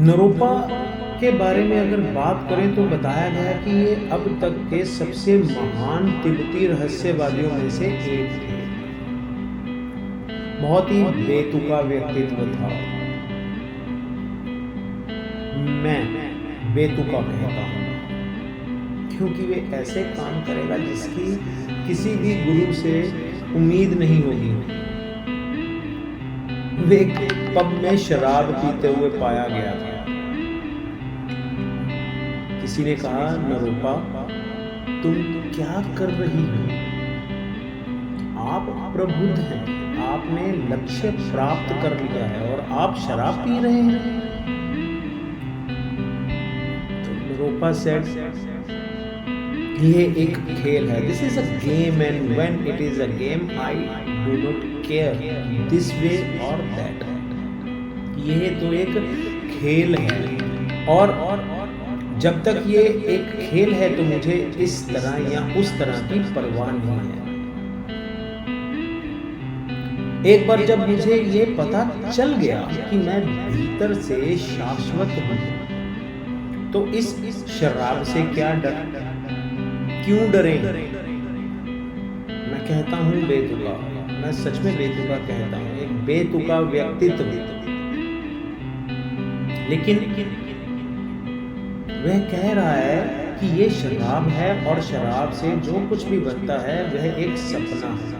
नरोपा के बारे में अगर बात करें तो बताया गया कि ये अब तक के सबसे महान तिब्बती रहस्यवादियों में से एक थे। बहुत ही बेतुका व्यक्तित्व था। मैं बेतुका कहता हूँ क्योंकि वे ऐसे काम करेगा जिसकी किसी भी गुरु से उम्मीद नहीं होगी। वे पब में शराब पीते हुए पाया गया था। किसी ने कहा, नरोपा तुम क्या कर रही हो? आप प्रबुद्ध हैं, आपने लक्ष्य प्राप्त कर लिया है और आप शराब पी रहे हैं। तो नरोपा सेड, ये एक खेल है। This is a game and when it is a game I do not care this way और दैट। ये तो एक खेल है और जब तक ये एक खेल है तो मुझे इस तरह या उस तरह की परवाह नहीं है। एक बार जब मुझे ये पता चल गया कि मैं भीतर से शाश्वत हूं तो इस शराब से क्या डर, क्यों डरे? मैं कहता हूं बेतुका, मैं सच में बेतुका कहता हूं, एक बेतुका व्यक्तित्व। लेकिन वह कह रहा है कि ये शराब है और शराब से जो कुछ भी बनता है वह एक सपना है।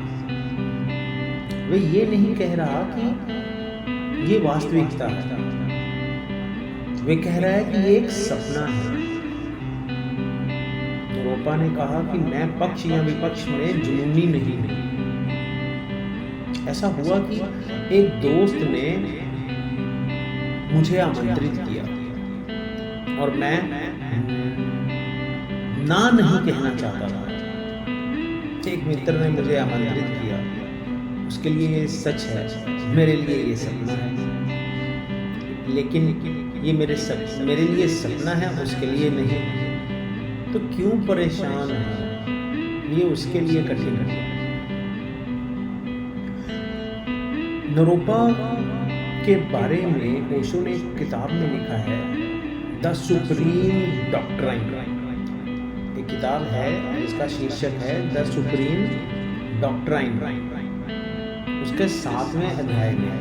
वह ये नहीं कह रहा कि ये वास्तविकता है। वह कह रहा है कि ये एक सपना है। नरोपा ने कहा कि मैं पक्ष या विपक्ष में जुनूनी नहीं हूं। ऐसा हुआ कि एक दोस्त ने मुझे आमंत्रित किया और मैं ना नहीं कहना चाहता था। एक मित्र ने मुझे आमंत्रित किया, उसके लिए ये सच है, मेरे लिए ये सपना है। लेकिन ये मेरे लिए सपना है, उसके लिए नहीं। तो क्यों परेशान है? ये उसके लिए कठिन है। नरोपा के बारे में ओशो ने एक किताब में लिखा है, द सुप्रीम डॉक्ट्राइन। एक किताब है जिसका शीर्षक है द सुप्रीम डॉक्ट्राइन। उसके 7वें अध्याय में है।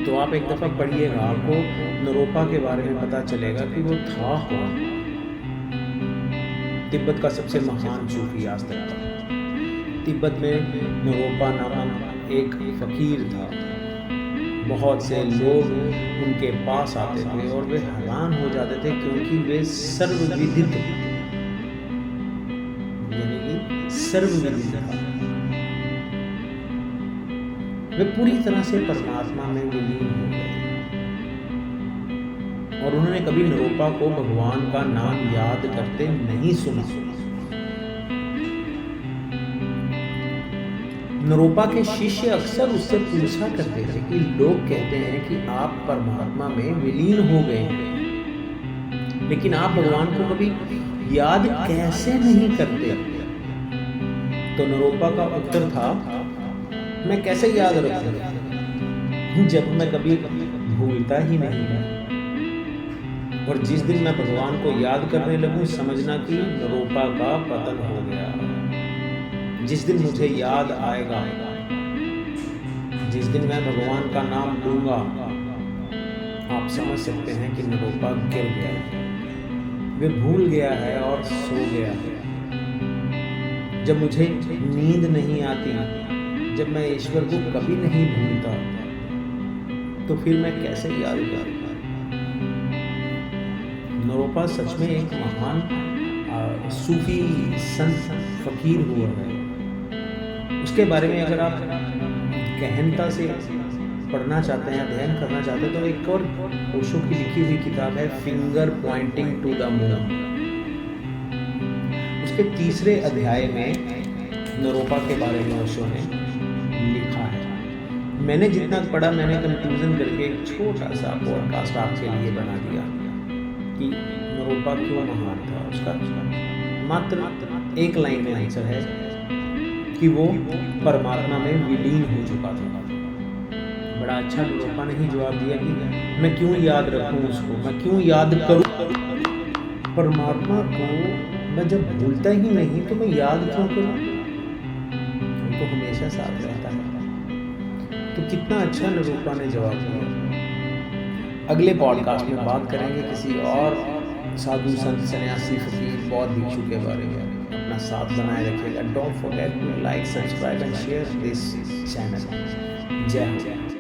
तो आप एक दफा पढ़िएगा, आपको नरोपा के बारे में पता चलेगा कि वो था कौन। तिब्बत का सबसे महान सूफी आज तक था। तिब्बत में नरोपा नामक एक फकीर था। बहुत से लोग उनके पास आते थे और वे हैरान हो जाते थे क्योंकि वे सर्वविदित, यानी कि सर्वविदित था। वे पूरी तरह से परमात्मा में विलीन हो गए और उन्होंने कभी नरोपा को भगवान का नाम याद करते नहीं सुना। नरोपा के शिष्य अक्सर उससे पूछा करते थे कि लोग कहते हैं कि आप परमात्मा में विलीन हो गए हैं, लेकिन आप भगवान को कभी याद कैसे नहीं करते? तो नरोपा का उत्तर था, मैं कैसे याद रखूं जब मैं कभी भूलता ही नहीं है। और जिस दिन मैं भगवान को याद करने लगूं, समझना कि नरोपा का पतन हो गया। जिस दिन मुझे याद आएगा, जिस दिन मैं भगवान का नाम लूंगा, आप समझ सकते हैं कि नरोपा गिर गया है। वे भूल गया है और सो गया है। जब मुझे नींद नहीं आती, जब मैं ईश्वर को कभी नहीं भूलता, तो फिर मैं कैसे याद करूंगा? नरोपा सच में एक महान सूफी संत फकीर हुआ है। उसके बारे में अगर आप गहनता से पढ़ना चाहते हैं, अध्ययन करना चाहते हैं, तो एक और ओशो की लिखी हुई किताब है finger pointing to the moon. उसके 3रे अध्याय में नरोपा के बारे में ओशो ने लिखा है। मैंने जितना पढ़ा, मैंने कंक्लूजन करके एक छोटा सा पॉडकास्ट आपके लिए बना दिया कि नरोपा क्यों महान था। उसका मात्र एक लाइन में आंसर है कि वो परमात्मा में विलीन हो चुका था। बड़ा अच्छा निरूपा ने ही जवाब दिया कि मैं क्यों याद रखूं उसको, मैं क्यों याद करूं परमात्मा को। मैं जब भूलता ही नहीं तो मैं याद क्यों करूं, उनको हमेशा साथ रहता है। तो कितना अच्छा निरूपा ने जवाब दिया। अगले पॉडकास्ट में बात करेंगे किसी और साधु संत सन्यासी फकीर बौद्ध भिक्षु के बारे में। अपना साथ बनाए रखिएगा। Don't forget to like, subscribe and share this channel. जय हो।